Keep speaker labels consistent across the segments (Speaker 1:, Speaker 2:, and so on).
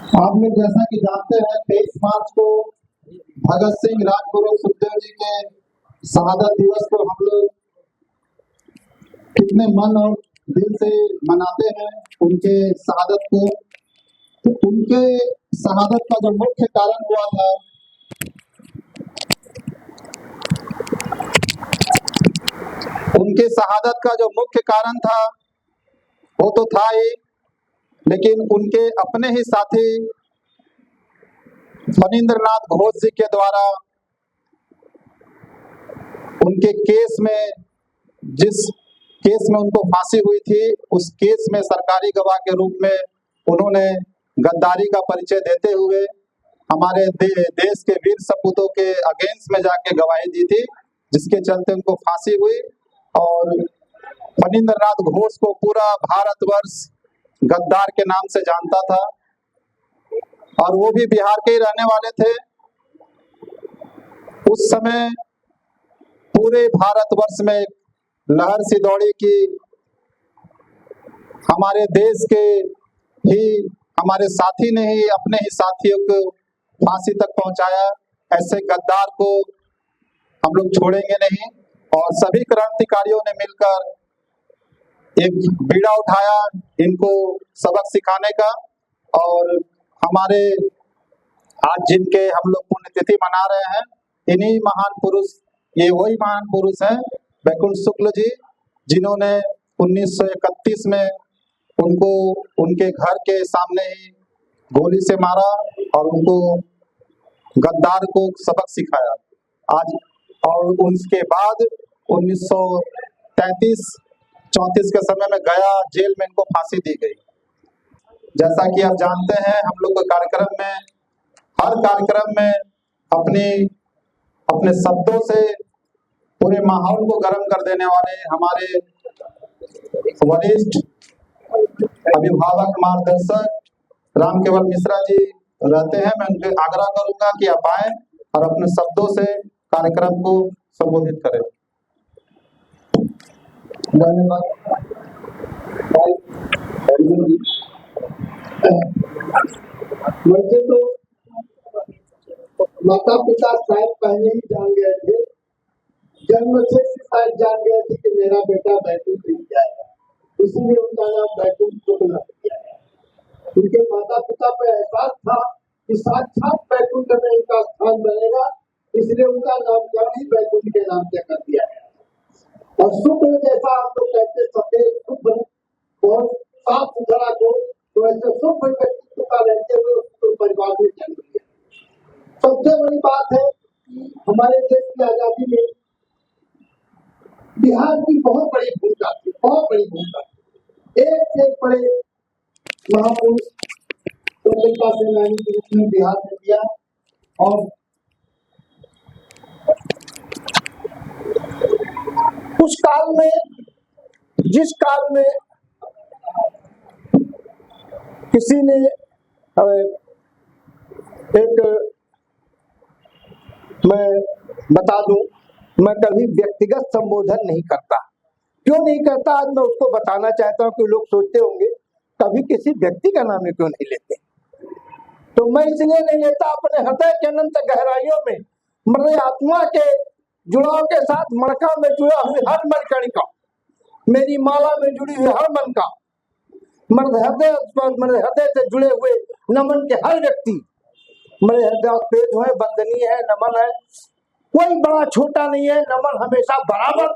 Speaker 1: आप लोग जैसा कि जानते हैं 23 मार्च को भगत सिंह, राजगुरु सुखदेव जी के शहादत दिवस को हम लोग कितने मन और दिल से मनाते हैं उनके शहादत को। तो उनके शहादत का जो मुख्य कारण हुआ था, उनके शहादत का जो मुख्य कारण था वो तो था ही, लेकिन उनके अपने ही साथी फणींद्रनाथ घोष जी के द्वारा उनके केस में, जिस केस में उनको फांसी हुई थी, उस केस में सरकारी गवाह के रूप में उन्होंने गद्दारी का परिचय देते हुए हमारे देश के वीर सपूतों के अगेंस्ट में जाके गवाही दी थी, जिसके चलते उनको फांसी हुई। और फणींद्रनाथ घोष को पूरा भारतवर्ष गद्दार के नाम से जानता था, और वो भी बिहार के ही रहने वाले थे। उस समय पूरे भारतवर्ष में लहर सी दौड़ी कि हमारे देश के ही हमारे साथी ने ही अपने ही साथियों को फांसी तक पहुंचाया, ऐसे गद्दार को हम लोग छोड़ेंगे नहीं। और सभी क्रांतिकारियों ने मिलकर एक बीड़ा उठाया इनको सबक सिखाने का। और हमारे आज जिनके हम लोग पुण्यतिथि मना रहे हैं, इन्हीं महान पुरुष, ये वही महान पुरुष हैं वैकुंठ शुक्ल जी, जिन्होंने 1931 में उनको उनके घर के सामने ही गोली से मारा और उनको गद्दार को सबक सिखाया आज। और उसके बाद 1933-34 के समय में गया जेल में इनको फांसी दी गई। जैसा कि आप जानते हैं, हम लोग के कार्यक्रम में, हर कार्यक्रम में अपने शब्दों से पूरे माहौल को गर्म कर देने वाले हमारे वरिष्ठ अभिभावक मार्गदर्शक राम केवल मिश्रा जी रहते हैं। मैं उनसे आग्रह करूंगा कि आप आए और अपने शब्दों से कार्यक्रम को संबोधित करें। धन्यवाद।
Speaker 2: वैसे तो माता पिता शायद पहले ही जान गए थे, जन्म से शायद जान गए थे कि मेरा बेटा बैकुंठ मिल जाएगा, इसीलिए उनका नाम बैकुंठ शुक्ल रख दिया गया। उनके माता पिता को एहसास था कि साक्षात बैकुंठ में इनका स्थान बनेगा, इसलिए उनका नामकरण ही बैकुंठ के नाम से कर दिया गया। और शुक्ल जैसा हम लोग कहते सफेद शुभ्र और साफ सुथरा को, तो ऐसे शुभ्र व्यक्तित्व का रहते हुए उसको परिवार में जन्म लिया। सबसे बड़ी बात है हमारे देश की आजादी में बिहार की बहुत बड़ी भूमिका थी, बहुत बड़ी भूमिका थी। एक से एक बड़े महापुरुष स्वतंत्रता सेनानी के रूप में बिहार में दिया। और उस काल में, जिस काल में किसी ने एक, मैं बता दूं, मैं कभी व्यक्तिगत संबोधन नहीं करता। क्यों नहीं करता, आज मैं उसको बताना चाहता हूं कि लोग सोचते होंगे कभी किसी व्यक्ति का नाम क्यों नहीं लेते। तो मैं इसलिए नहीं लेता, अपने हृदय के अनंत गहराइयों में मेरे आत्मा के जुड़ाव के साथ मणका में जुड़ा हुए हर मणिकणिका, मेरी माला में जुड़ी हुई हर मन का, मेरे हृदय से जुड़े हुए नमन के हर व्यक्ति मेरे हृदय पे जो है वंदनीय है, नमन है। कोई बड़ा छोटा नहीं है, नमन हमेशा बराबर,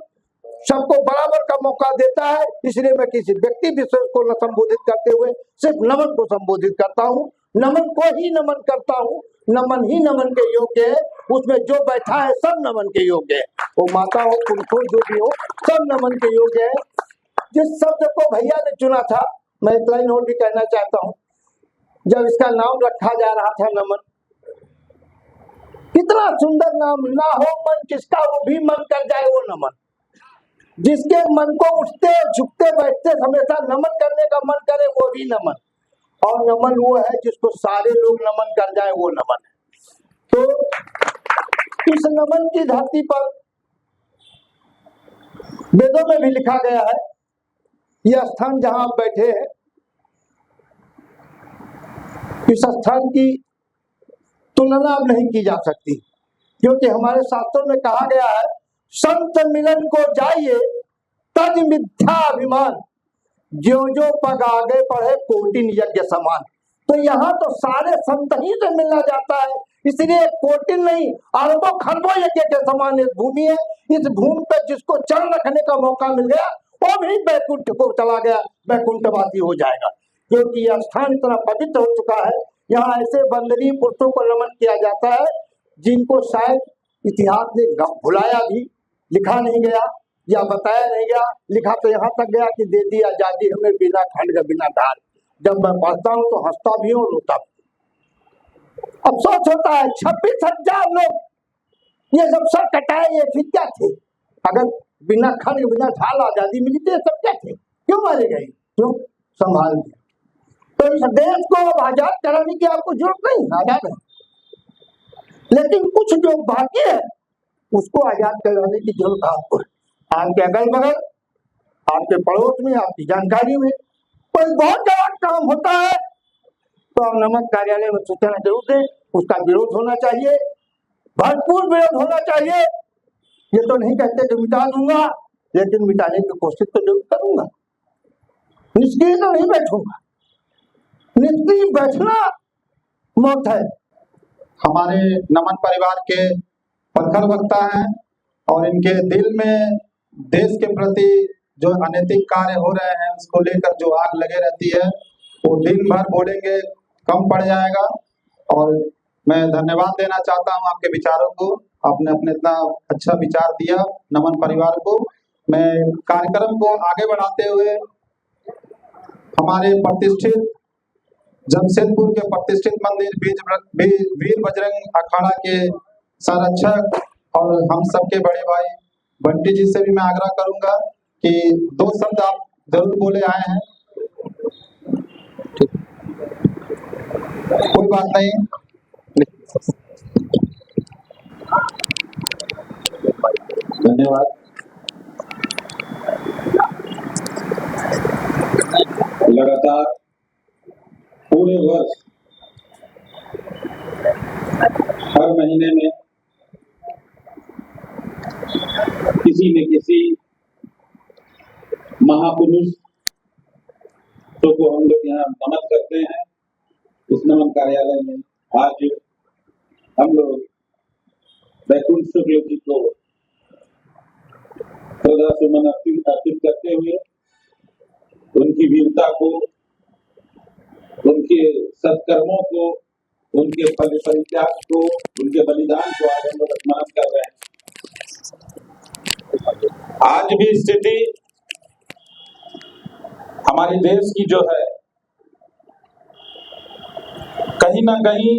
Speaker 2: सबको बराबर का मौका देता है। इसलिए मैं किसी व्यक्ति विशेष को न संबोधित करते हुए सिर्फ नमन को संबोधित करता हूँ, नमन को ही नमन करता हूँ। नमन ही नमन के योग्य है, उसमें जो बैठा है सब नमन के योग्य है, वो माता हो पुरुष हो जो भी हो, सब नमन के योग्य है। जिस शब्द को भैया ने चुना था, मैं इतना ही और भी कहना चाहता हूँ, जब इसका नाम रखा जा रहा था नमन, कितना सुंदर नाम, ना हो मन किसका वो भी मन कर जाए वो नमन। जिसके मन को उठते झुकते बैठते हमेशा नमन करने का मन करे वो भी नमन। और नमन वो है जिसको सारे लोग नमन कर जाए वो नमन है। तो इस नमन की धरती पर वेदों में भी लिखा गया है, यह स्थान जहां आप बैठे हैं इस स्थान की तुलना अब नहीं की जा सकती, क्योंकि हमारे शास्त्रों में कहा गया है, संत मिलन को जाइए तज मिथ्याभिमान, जो जो पग आगे बढ़े कोटिन यज्ञ समान। तो यहाँ तो सारे संत ही से मिलना जाता है, इसलिए कोटिन नहीं अरबों खरबों यज्ञ के समान इस भूमि है। इस भूमि पर जिसको चरण रखने का मौका मिल गया वो भी बैकुंठ को चला गया, बैकुंठवासी हो जाएगा, क्योंकि यह स्थान इतना पवित्र हो चुका है। यहाँ ऐसे बंदरी पुरुषों को नमन किया जाता है जिनको शायद इतिहास ने भुलाया भी, लिखा नहीं गया या बताया नहीं गया। लिखा तो यहाँ तक गया कि दे दी आजादी हमें बिना खंड का बिना धार। जब मैं पढ़ता हूँ तो हंसता भी हूँ, रोता भी। अफसोस होता है 26,000 लोग ये सब सर कटाए, ये फिर क्या थे? अगर बिना खंड बिना ढाल आजादी मिली तो ये सब क्या थे? क्यों मारे गए? क्यों संभाल दिया? तो इस देश को अब आजाद कराने की आपको जरूरत नहीं, आजाद है, लेकिन कुछ जो बाकी है उसको आजाद कराने की जरूरत आपको है। आपके अगल बगल, आपके पड़ोस में, आपकी जानकारी में कोई बहुत बड़ा काम होता है तो आप नमक कार्यालय में सूचना जरूर दें। उसका विरोध होना चाहिए, भरपूर विरोध होना चाहिए। ये तो नहीं कहते कि मिटा दूंगा, लेकिन मिटाने की कोशिश तो जरूर करूंगा। निष्क्रिय तो नहीं बैठूंगा, निष्क्रिय बैठना मौत है।
Speaker 1: हमारे नमन परिवार के प्रखर वक्ता हैं और इनके दिल में देश के प्रति जो अनैतिक कार्य हो रहे हैं उसको लेकर जो आग लगे रहती है, वो दिन भर बोलेंगे कम पड़ जाएगा। और मैं धन्यवाद देना चाहता हूं आपके विचारों को, आपने अपने इतना अच्छा विचार दिया नमन परिवार को। मैं कार्यक्रम को आगे बढ़ाते हुए हमारे प्रतिष्ठित जमशेदपुर के प्रतिष्ठित मंदिर वीर बजरंग अखाड़ा के संरक्षक और हम सबके बड़े भाई बंटी जी से भी मैं आग्रह करूंगा कि 2 शब्द आप जरूर बोले आए हैं। कोई बात नहीं, धन्यवाद।
Speaker 3: लगातार पूरे वर्ष हर महीने में किसी न किसी महापुरुष को हम लोग यहाँ नमन करते हैं। इस नमन कार्यालय में आज हम लोग बैकुंठ शुक्ल जी को श्रद्धासुमन अर्पित करते हुए उनकी वीरता को, उनके सत्कर्मों को, उनके परित्याग को, उनके बलिदान को आज हम लोग स्मरण कर रहे हैं। आज भी स्थिति हमारे देश की जो है, कहीं ना कहीं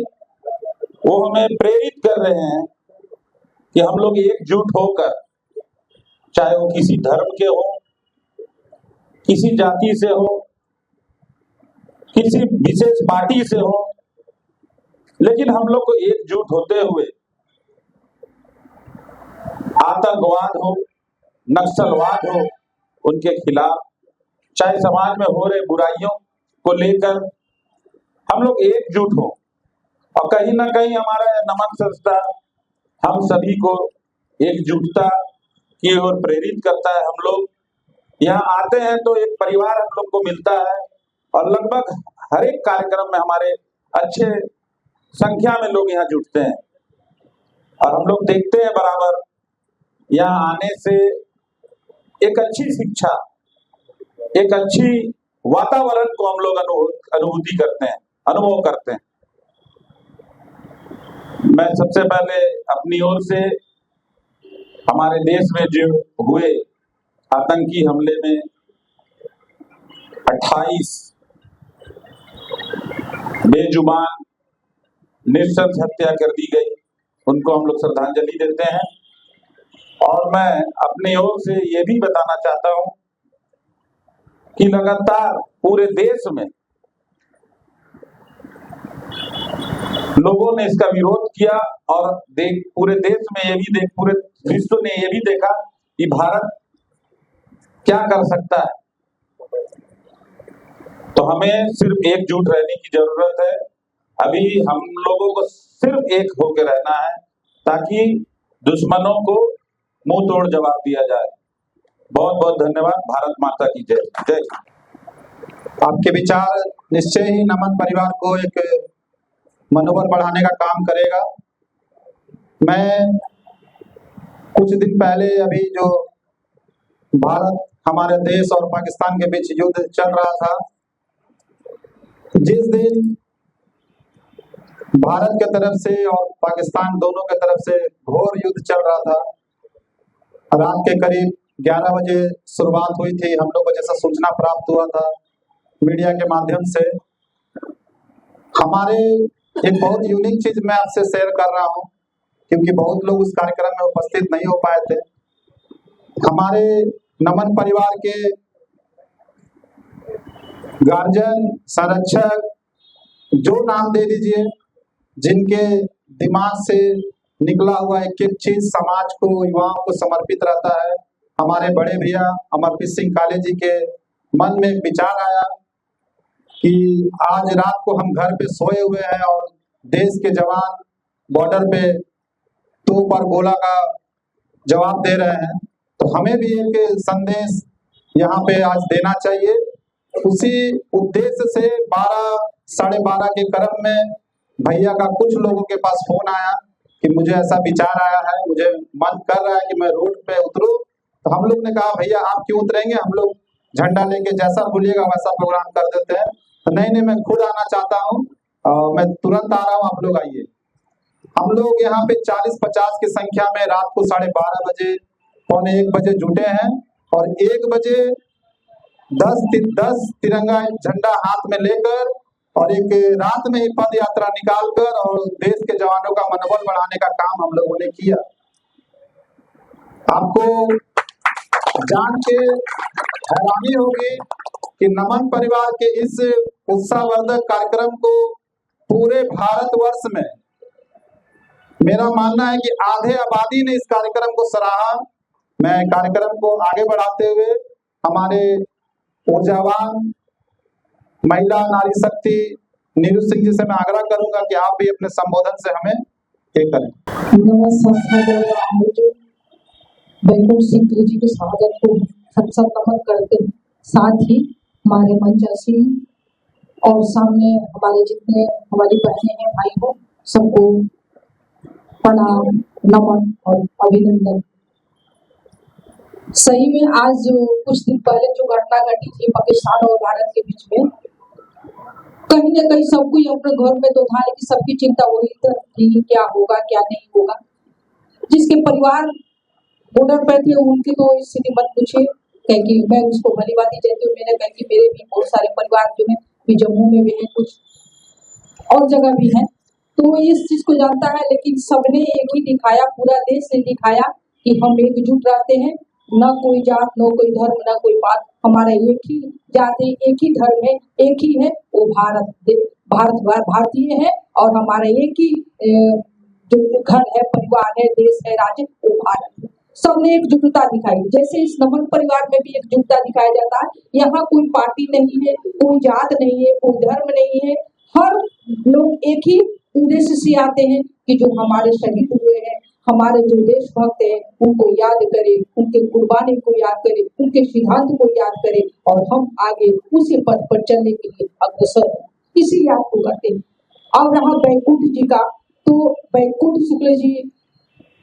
Speaker 3: वो हमें प्रेरित कर रहे हैं कि हम लोग एकजुट होकर, चाहे वो किसी धर्म के हो, किसी जाति से हो, किसी विशेष पार्टी से हो, लेकिन हम लोग को एकजुट होते हुए आतंकवाद हो, नक्सलवाद हो, उनके खिलाफ, चाहे समाज में हो रहे बुराइयों को लेकर हम लोग एकजुट हो। और कहीं ना कहीं हमारा नमन संस्था हम सभी को एकजुटता की ओर प्रेरित करता है। हम लोग यहाँ आते हैं तो एक परिवार हम लोग को मिलता है और लगभग हर एक कार्यक्रम में हमारे अच्छे संख्या में लोग यहाँ जुटते हैं। और हम लोग देखते हैं बराबर यहाँ आने से एक अच्छी शिक्षा, एक अच्छी वातावरण को हम लोग अनुभूति करते हैं, अनुभव करते हैं। मैं सबसे पहले अपनी ओर से हमारे देश में जो हुए आतंकी हमले में 28 बेजुबान निःशंस हत्या कर दी गई, उनको हम लोग श्रद्धांजलि देते हैं। और मैं अपनी ओर से ये भी बताना चाहता हूं कि लगातार पूरे देश में लोगों ने इसका विरोध किया और पूरे देश में पूरे विश्व ने ये भी देखा कि भारत क्या कर सकता है। तो हमें सिर्फ एकजुट रहने की जरूरत है अभी हम लोगों को सिर्फ एक होकर रहना है ताकि दुश्मनों को मुंह तोड़ जवाब दिया जाए। बहुत बहुत धन्यवाद। भारत माता की जय। जय।
Speaker 1: आपके विचार निश्चय ही नमन परिवार को एक मनोबल बढ़ाने का काम करेगा। मैं कुछ दिन पहले अभी जो भारत हमारे देश और पाकिस्तान के बीच युद्ध चल रहा था, जिस दिन भारत के तरफ से और पाकिस्तान दोनों के तरफ से घोर युद्ध चल रहा था, रात के करीब 11 बजे शुरुआत हुई थी। हम लोग को जैसा सूचना प्राप्त हुआ था मीडिया के माध्यम से, हमारे एक बहुत यूनिक चीज मैं आपसे शेयर कर रहा हूं, क्योंकि बहुत लोग उस कार्यक्रम में उपस्थित नहीं हो पाए थे। हमारे नमन परिवार के गार्जियन, संरक्षक, जो नाम दे दीजिए, जिनके दिमाग से निकला हुआ एक एक चीज समाज को, युवाओं को समर्पित रहता है, हमारे बड़े भैया अमरप्रीत सिंह काले जी के मन में एक विचार आया कि आज रात को हम घर पे सोए हुए हैं और देश के जवान बॉर्डर पे तोप और गोला का जवाब दे रहे हैं, तो हमें भी एक संदेश यहाँ पे आज देना चाहिए। उसी उद्देश्य से 12 साढ़े 12 के क्रम में भैया का कुछ लोगों के पास फोन आया कि मुझे ऐसा विचार आया है, मुझे मन कर रहा है कि मैं रोड पे उतरूं। तो हम लोग ने कहा भैया आप क्यों उतरेंगे, हम लोग झंडा लेके जैसा बोलिएगा वैसा प्रोग्राम कर देते हैं। तो नहीं, मैं खुद आना चाहता हूँ, मैं तुरंत आ रहा हूँ, आप लोग आइए। हम लोग यहाँ पे 40-50 की संख्या में रात को 12:30 बजे, 1:45 बजे जुटे हैं और 1 बजे 10 तिरंगा झंडा हाथ में लेकर और एक रात में ही पद यात्रा निकालकर और देश के जवानों का मनोबल बढ़ाने का काम हम लोगों ने किया। आपको जान के हैरानी होगी कि नमन परिवार के इस उत्साहवर्धक कार्यक्रम को पूरे भारतवर्ष में मेरा मानना है कि आधे आबादी ने इस कार्यक्रम को सराहा। मैं कार्यक्रम को आगे बढ़ाते हुए हमारे ऊर्जावान महिला नारी शक्ति नीरू सिंह जी से मैं आग्रह करूंगा कि आप भी अपने संबोधन से हमें ये करें।
Speaker 4: बैकुंठ सिंह जी के स्वागत को सत नमन करते हैं, साथ ही हमारे मंचासी और सामने हमारे जितने हमारी बहनें हैं, भाई हो, सबको प्रणाम, नमन और अभिनंदन। सही में आज जो कुछ दिन पहले जो घटना घटी थी पाकिस्तान और भारत के बीच में, कहीं न कहीं सबको अपने घर में तो था, लेकिन सबकी चिंता वही थी क्या होगा क्या नहीं होगा। जिसके परिवार बॉर्डर पर थे उनकी तो स्थिति मत पूछे, क्योंकि मैं उसको भली बात ही जानती हूँ। मैंने कहा कि मेरे भी बहुत सारे परिवार जो है जम्मू में भी है, कुछ और जगह भी है, तो इस चीज को जानता है। लेकिन सबने एक ही दिखाया, पूरा देश ने दिखाया कि हम एकजुट रहते हैं, न कोई जात, न कोई धर्म, न कोई बात, हमारा एक ही जाति, एक ही धर्म है, एक ही है, वो भारतीय है और हमारा एक ही जो घर है, परिवार है, देश है, राज्य, वो भारत है। सबने एकजुटता दिखाई। जैसे इस नमन परिवार में भी एकजुटता दिखाया जाता है। यहाँ कोई पार्टी नहीं है, कोई जात नहीं है, कोई धर्म नहीं है, हर लोग एक ही उद्देश्य से आते हैं कि जो हमारे शहीद हुए हैं, हमारे जो देशभक्त हैं, उनको याद करें, उनके कुर्बानी को याद करें, उनके सिद्धांत को याद करें और हम आगे उसी पथ पर चलने के लिए अग्रसर हैं, इसी याद को करते हैं। और रहा बैकुंठ जी का, तो बैकुंठ शुक्ल जी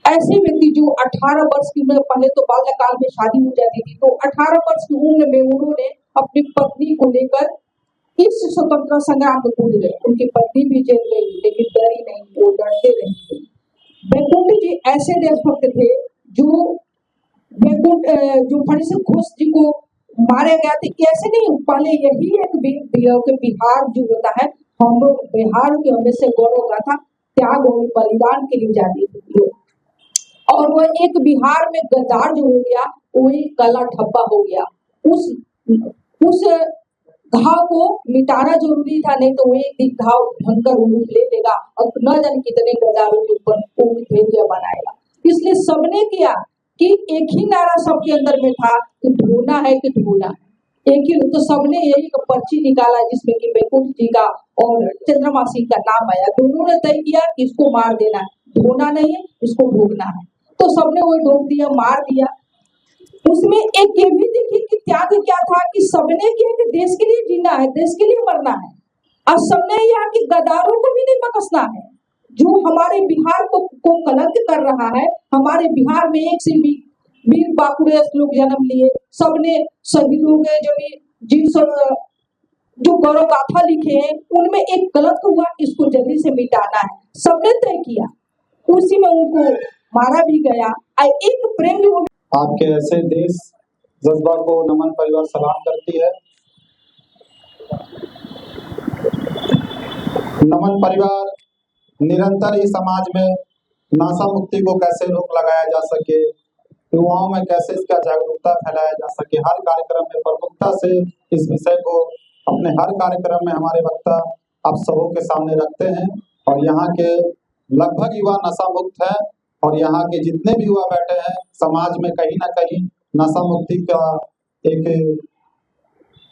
Speaker 4: ऐसे व्यक्ति जो 18 वर्ष की उम्र, पहले तो बाल्यकाल में शादी हो जाती थी, तो 18 वर्ष की उम्र में उन्होंने अपनी पत्नी को लेकर इस स्वतंत्रता संग्राम में कूद गए। उनकी पत्नी भी जेल गई, लेकिन डरी नहीं, वो लड़ते रहे। बैकुंठ जी ऐसे देशभक्त थे जो फणी सिंह घोष जी को मारे गया थे, ऐसे नहीं, पहले यही एक बिहार जो होता है, हम लोग बिहार के होने से गौरव गाथा त्याग और बलिदान के लिए जाती थी। और वह एक बिहार में गद्दार जो हो गया, वही गला ठप्पा हो गया। उस घाव को मिटाना जरूरी था, नहीं तो वही एक घाव भयंकर रूप ले लेगा और न जाने कितने गद्दारों के ऊपर भेदिया बनाएगा। इसलिए सबने किया कि एक ही नारा सबके अंदर में था कि ढूंढना है कि ढूंढना है। एक ही तो सबने यही एक पर्ची निकाला जिसमें कि बैकुंठ जी का और चंद्रमा सिंह का नाम आया। दोनों ने तय किया कि इसको मार देना है, धोना नहीं है, इसको ढूंढना है। तो सबने वो ढूंढ दिया, मार दिया। उसमें एक ये भी देखिए कि त्याग क्या था कि सबने किया कि देश के लिए जीना है, देश के लिए मरना है। और सबने यह कि गद्दारों को भी नहीं बख्शना है। जो हमारे बिहार को कलंक कर रहा है, हमारे बिहार में एक से भी वीर बाकुड़े लोग जन्म लिए, सबने सभी लोग जो गौरव गाथा लिखे हैं उनमें एक कलंक हुआ, इसको जल्दी से मिटाना है। सबने तय किया, उसी में उनको मारा भी गया। एक प्रेम भी
Speaker 1: आपके ऐसे देश जज्बा को नमन परिवार सलाम करती है। नमन परिवार निरंतर ही समाज में नशा मुक्ति को कैसे रोक लगाया जा सके, युवाओं में कैसे इसका जागरूकता फैलाया जा सके, हर कार्यक्रम में प्रमुखता से इस विषय को अपने हर कार्यक्रम में हमारे वक्ता आप सबों के सामने रखते हैं। और यहाँ के लगभग युवा नशा मुक्त है और यहाँ के जितने भी युवा बैठे हैं समाज में कहीं ना कहीं नशा मुक्ति का एक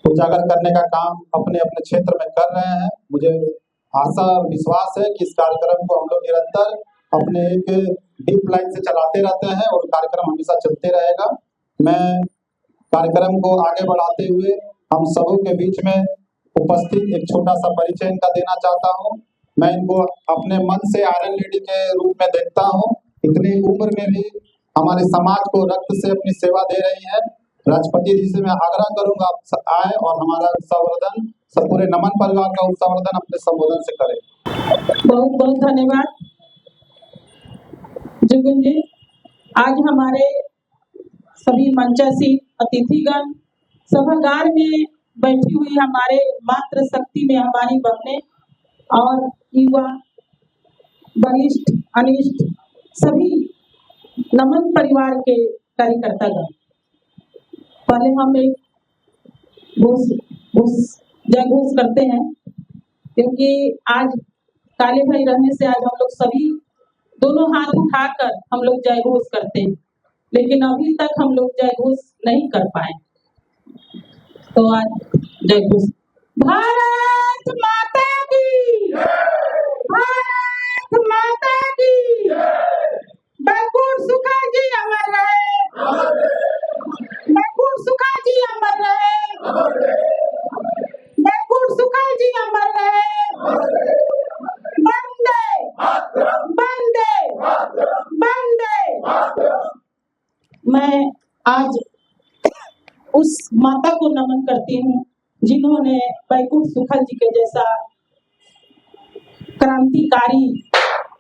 Speaker 1: उजागर करने का काम अपने अपने क्षेत्र में कर रहे हैं। मुझे आशा और विश्वास है कि इस कार्यक्रम को हम लोग निरंतर अपने एक डीप लाइन से चलाते रहते हैं और कार्यक्रम हमेशा चलते रहेगा। मैं कार्यक्रम को आगे बढ़ाते हुए हम सबों के बीच में उपस्थित एक छोटा सा परिचय इनका देना चाहता हूँ। मैं इनको अपने मन से आयरन लेडी के रूप में देखता हूँ। इतनी उम्र में भी हमारे समाज को रक्त से अपनी सेवा दे रही है। राष्ट्रपति जी से मैं आग्रह करूंगा आप आए और हमारा उत्साहवर्धन सब पूरे नमन परिवार का उत्साहवर्धन अपने संबोधन से करें।
Speaker 5: बहुत बहुत धन्यवाद जुगुन जी। आज हमारे सभी मंचासीन अतिथिगण सभागार में बैठी हुई हमारे मातृ शक्ति में हमारी बहनें और युवा वरिष्ठ अनिष्ट सभी नमन परिवार के कार्यकर्तागण, पहले हम एक जय घोष करते हैं क्योंकि आज काले भाई रहने से आज हम लोग सभी दोनों हाथ उठाकर हम लोग जय घोष करते हैं, लेकिन अभी तक हम लोग जय घोष नहीं कर पाए। तो आज जय घोष। भारत माता की, भारत माता की, बैकुंठ सुखा जी अमर रहे, बैकुंठ सुखा जी अमर रहे, बैकुंठ सुखा जी अमर रहे। वंदे वंदे वंदे। मैं आज उस माता को नमन करती हूँ जिन्होंने बैकुंठ सुखा जी के जैसा क्रांतिकारी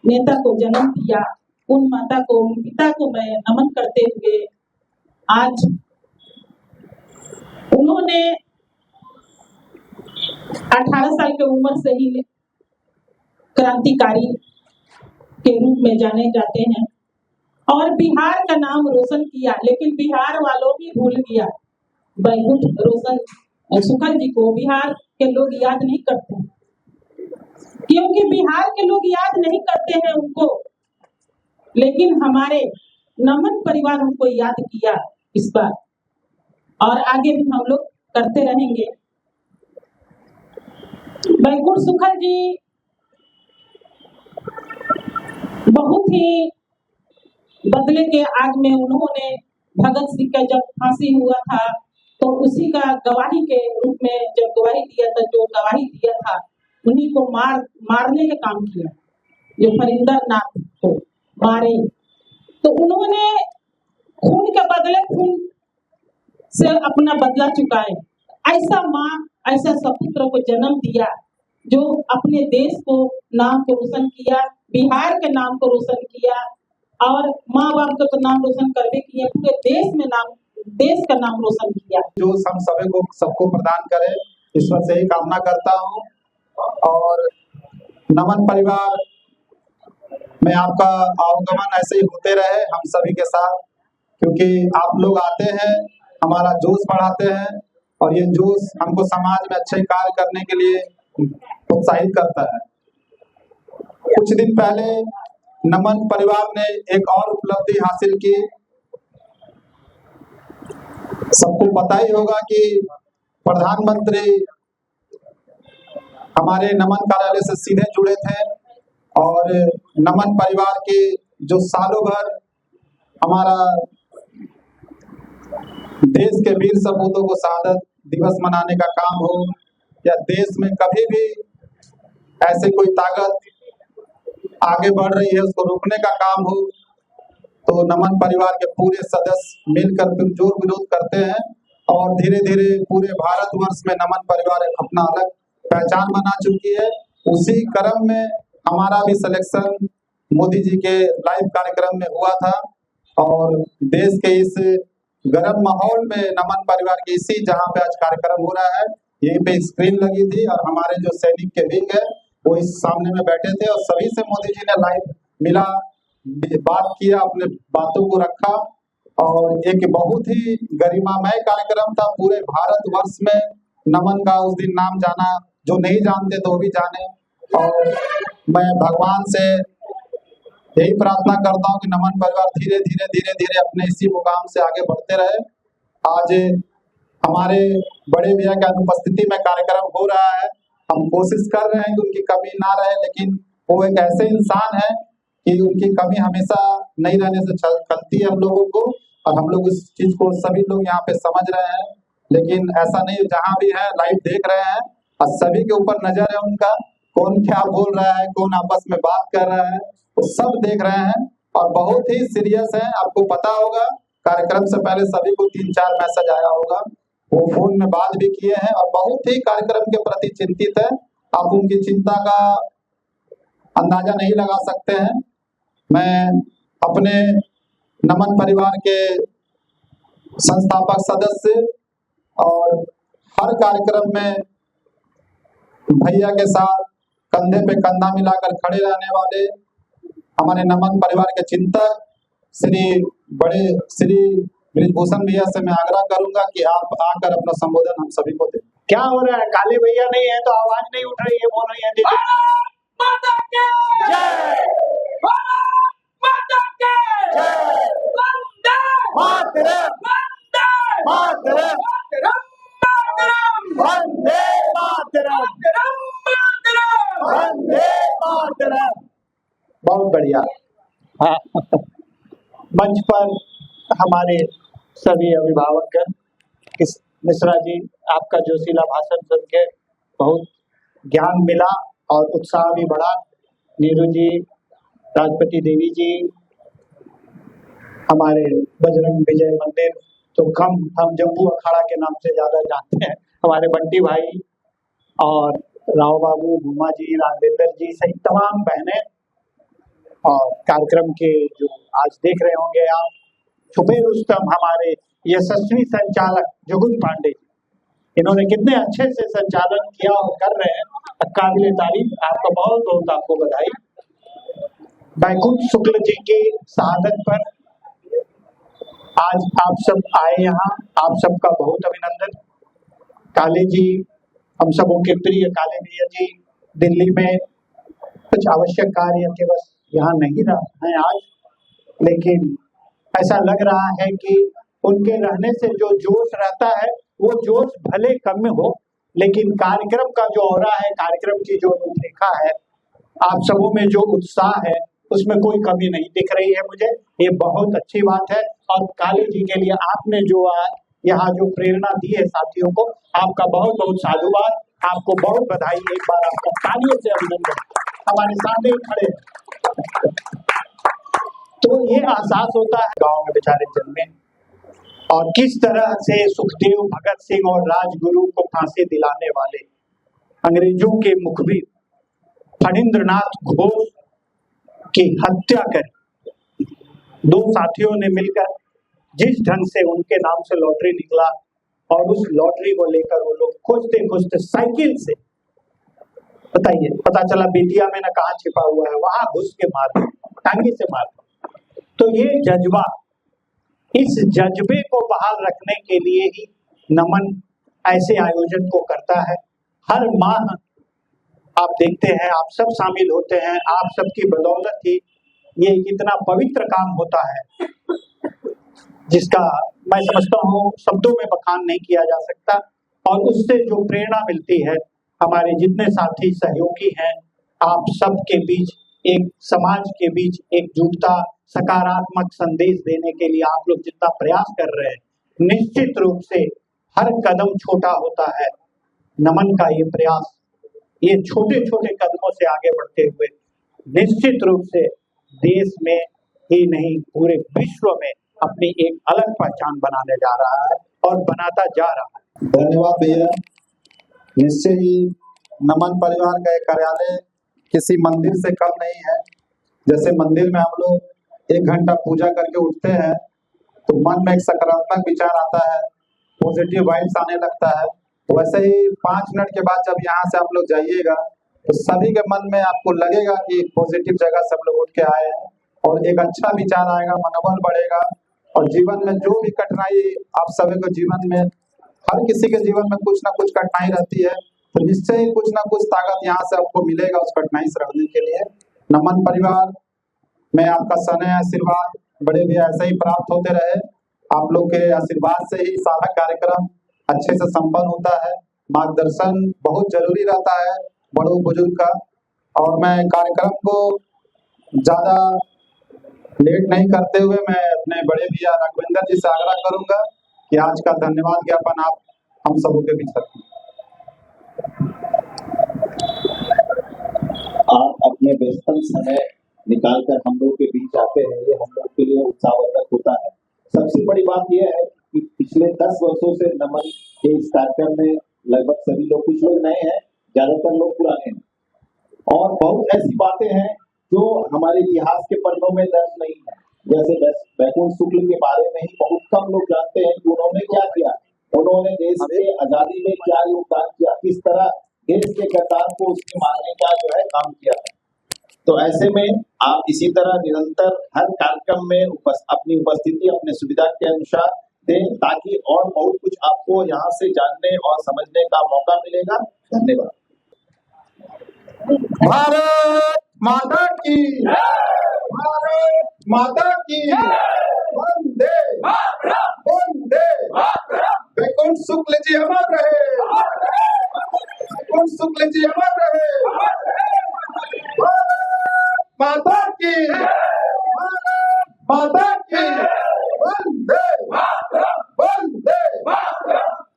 Speaker 5: नेता को जन्म दिया। उन माता को, उन पिता को मैं नमन करते हुए आज उन्होंने 18 साल की उम्र से ही क्रांतिकारी के रूप में जाने जाते हैं और बिहार का नाम रोशन किया, लेकिन बिहार वालों भी भूल गया बैकुंठ रोशन सुखा जी को। बिहार के लोग याद नहीं करते क्योंकि बिहार के लोग याद नहीं करते हैं उनको, लेकिन हमारे नमन परिवार उनको याद किया इस बार और आगे भी हम लोग करते रहेंगे। बैकुंठ सुखा जी बहुत ही बदले के आग में उन्होंने भगत सिंह का जब फांसी हुआ था तो उसी का गवाही के रूप में जब गवाही दिया था, जो गवाही दिया था उन्हीं को मारने का काम किया, जो फरिंदर नाथ को मारे। तो उन्होंने खून के बदले खून से अपना बदला चुकाए। ऐसा माँ, ऐसा सपुत्र को जन्म दिया जो अपने देश को नाम को रोशन किया, बिहार के नाम को रोशन किया और माँ बाप का तो नाम रोशन करके किया, पूरे देश का नाम रोशन किया।
Speaker 1: जो हम सभी को सबको प्रदान करे, ईश्वर से ही कामना करता हूँ। और नमन परिवार में आपका आवागमन ऐसे ही होते रहे हम सभी के साथ, क्योंकि आप लोग आते हैं, हमारा जोश बढ़ाते हैं और ये जोश हमको समाज में अच्छे कार्य करने के लिए प्रोत्साहित करता है। कुछ दिन पहले नमन परिवार ने एक और उपलब्धि हासिल की। सबको पता ही होगा कि प्रधानमंत्री हमारे नमन कार्यालय से सीधे जुड़े थे और नमन परिवार के जो सालों भर हमारा देश के वीर सपूतों को शहादत दिवस मनाने का काम हो या देश में कभी भी ऐसे कोई ताकत आगे बढ़ रही है उसको रोकने का काम हो, तो नमन परिवार के पूरे सदस्य मिलकर पुरजोर विरोध करते हैं और धीरे धीरे पूरे भारतवर्ष में नमन परिवार अपना अलग पहचान बना चुकी है। उसी क्रम में हमारा भी सिलेक्शन मोदी जी के लाइव कार्यक्रम में हुआ था और देश के इस गर्म माहौल में नमन परिवार के इसी जहां पे आज कार्यक्रम हो रहा है, यहीं पे स्क्रीन लगी थी और हमारे जो सैनिक के विंग है वो इस सामने में बैठे थे और सभी से मोदी जी ने लाइव मिला, बात किया, अपने बातों को रखा और एक बहुत ही गरिमामय कार्यक्रम था। पूरे भारतवर्ष में नमन का उस दिन नाम जाना, जो नहीं जानते तो वो भी जाने। और मैं भगवान से यही प्रार्थना करता हूँ कि नमन परिवार धीरे धीरे अपने इसी मुकाम से आगे बढ़ते रहे। आज हमारे बड़े भैया की अनुपस्थिति में कार्यक्रम हो रहा है, हम कोशिश कर रहे हैं कि उनकी कमी ना रहे, लेकिन वो एक ऐसे इंसान है कि उनकी कमी हमेशा नहीं रहने से खलती है हम लोगों को और हम लोग इस चीज को सभी लोग यहाँ पे समझ रहे हैं। लेकिन ऐसा नहीं, जहाँ भी है लाइव देख रहे हैं और सभी के ऊपर नजर है उनका, कौन क्या बोल रहा है, कौन आपस में बात कर रहा है, वो सब देख रहे हैं और बहुत ही सीरियस है। आपको पता होगा कार्यक्रम से पहले सभी को 3-4 मैसेज आया होगा, वो फोन में बात भी किए हैं और बहुत ही कार्यक्रम के प्रति चिंतित है। आप उनकी चिंता का अंदाजा नहीं लगा सकते हैं। मैं अपने नमन परिवार के संस्थापक सदस्य और हर कार्यक्रम में भैया के साथ कंधे पे कंधा मिलाकर खड़े रहने वाले हमारे नमन परिवार के चिंतक श्री ब्रिजभूषण भैया से मैं आग्रह करूंगा कि आप आकर अपना संबोधन हम सभी को दें।
Speaker 2: क्या हो रहा है? काले भैया नहीं है तो आवाज नहीं उठ रही है, बोलो ये दीदी।
Speaker 6: माता की जय, माता की जय, वंदे
Speaker 2: मातरम,
Speaker 6: वंदे
Speaker 2: मातरम,
Speaker 6: मातरम,
Speaker 2: वंदे मातरम,
Speaker 6: मातरम,
Speaker 2: वंदे मातरम। बहुत बढ़िया। हाँ। मंच पर हमारे सभी अभिभावकगण, मिश्रा जी आपका जोशीला भाषण सुन के बहुत ज्ञान मिला और उत्साह भी बढ़ा। नीरू जी, राजपति देवी जी, हमारे बजरंग विजय मंदिर तो कम, हम जम्मू अखाड़ा के नाम से ज्यादा जानते हैं, हमारे बंटी भाई और राव बाबू, भूमा जी, राजेंद्र जी सहित तमाम बहनें और कार्यक्रम के जो आज देख रहे होंगे आप, छुपे रुस्तम हमारे यशस्वी संचालक जुगुल पांडे जी, इन्होंने कितने अच्छे से संचालन किया और कर रहे हैं, काबिल तारीफ, आपका बहुत बहुत आपको बधाई। बैकुंठ शुक्ल जी की शहादत पर आज आप सब आए यहाँ, आप सबका बहुत अभिनंदन। काले जी, हम सबों के प्रिय काले भैया जी दिल्ली में कुछ आवश्यक कार्य के बस यहाँ नहीं रहे हैं आज, लेकिन ऐसा लग रहा है कि उनके रहने से जो जोश रहता है वो जोश भले कम हो, लेकिन कार्यक्रम का जो हो रहा है, कार्यक्रम की जो रूपरेखा है, आप सबों में जो उत्साह है उसमें कोई कमी नहीं दिख रही है मुझे, ये बहुत अच्छी बात है। और काली जी के लिए आपने जो यहाँ जो प्रेरणा दी है साथियों को, आपका बहुत बहुत साधुवाद, आपको बहुत बधाई। एक बार आपका तालियों से अभिनंदन, हमारे सामने खड़े। तो ये एहसास होता है गांव में बेचारे जन्मे और किस तरह से सुखदेव, भगत सिंह और राजगुरु को फांसी दिलाने वाले अंग्रेजों के मुखबिर फणींद्रनाथ घोष की हत्या करी। दो साथियों ने मिलकर जिस ढंग से उनके नाम से लॉटरी निकला और उस लॉटरी को लेकर वो लोग खोजते खोजते साइकिल से, बताइए, पता चला बेतिया में न कहाँ छिपा हुआ है, वहां घुस के मार, टांगी से मार। तो ये जज्बा, इस जज्बे को बहाल रखने के लिए ही नमन ऐसे आयोजन को करता है। हर माह आप देखते हैं, आप सब शामिल होते हैं, आप सबकी बदौलत ही ये इतना पवित्र काम होता है जिसका मैं समझता हूँ शब्दों में बखान नहीं किया जा सकता।
Speaker 7: और उससे जो प्रेरणा मिलती है, हमारे जितने साथी सहयोगी हैं, आप सबके बीच एक समाज के बीच एकजुटता, सकारात्मक संदेश देने के लिए आप लोग जितना प्रयास कर रहे हैं, निश्चित रूप से हर कदम छोटा होता है। नमन का ये प्रयास, ये छोटे छोटे कदमों से आगे बढ़ते हुए निश्चित रूप से देश में ही नहीं पूरे विश्व में अपनी एक अलग पहचान बनाने जा रहा है और बनाता जा रहा है।
Speaker 1: धन्यवाद भैया। निश्चय ही नमन परिवार का एक कार्यालय किसी मंदिर से कम नहीं है। जैसे मंदिर में हम लोग 1 घंटा पूजा करके उठते हैं तो मन में एक सकारात्मक विचार आता है, पॉजिटिव वाइब्स आने लगता है। वैसे ही 5 मिनट के बाद जब यहाँ से आप लोग जाइएगा तो सभी के मन में आपको लगेगा कि पॉजिटिव जगह सब लोग उठ के आए हैं और एक अच्छा विचार आएगा, मनोबल बढ़ेगा। और जीवन में जो भी कठिनाई आप सभी को जीवन में, हर किसी के जीवन में कुछ ना कुछ कठिनाई रहती है, तो निश्चय ही कुछ ना कुछ ताकत यहाँ से आपको मिलेगा उस कठिनाई से लड़ने के लिए। नमन परिवार में आपका स्नेह आशीर्वाद बड़े भी ऐसे ही प्राप्त होते रहे। आप लोग के आशीर्वाद से ही सारा कार्यक्रम अच्छे से संपन्न होता है। मार्गदर्शन बहुत जरूरी रहता है बड़ों बुजुर्ग का। और मैं कार्यक्रम को ज्यादा लेट नहीं करते हुए मैं अपने बड़े भैया राघवेंद्र जी से आग्रह करूंगा कि आज का धन्यवाद ज्ञापन आप हम सबों के बीच रखें।
Speaker 8: आप अपने व्यस्तम समय निकालकर हम लोग के बीच आते हैं, ये हम लोग के लिए उत्साहवर्धक होता है। सबसे बड़ी बात यह है कि पिछले 10 वर्षों से नमन के इस कार्यक्रम में लगभग सभी लोग, कुछ लोग नए हैं, ज्यादातर लोग पुराने हैं, और बहुत ऐसी बातें हैं जो हमारे इतिहास के पन्नों में दर्ज नहीं है। जैसे बैकुंठ शुक्ल के बारे में ही बहुत कम लोग जानते हैं कि उन्होंने क्या किया, उन्होंने देश के आजादी में क्या योगदान किया, किस तरह देश के गद्दार को उसके मारने का जो है काम किया है। तो ऐसे में आप इसी तरह निरंतर हर कार्यक्रम में अपनी उपस्थिति अपने सुविधा के अनुसार दें, ताकि और बहुत कुछ आपको यहाँ से जानने और समझने का मौका मिलेगा। धन्यवाद।
Speaker 1: भारत माता की, भारत माता की, वंदे वंदे। बैकुंठ शुक्ल जी अमर रहे, बैकुंठ शुक्ल जी अमर रहे। भारत माता की, भारत माता की, वंदे वंदे।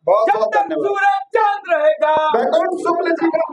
Speaker 1: बहुत बहुत धन्यवाद।
Speaker 6: सूरज चांद रहेगा,
Speaker 1: बैकुंठ शुक्ल जी का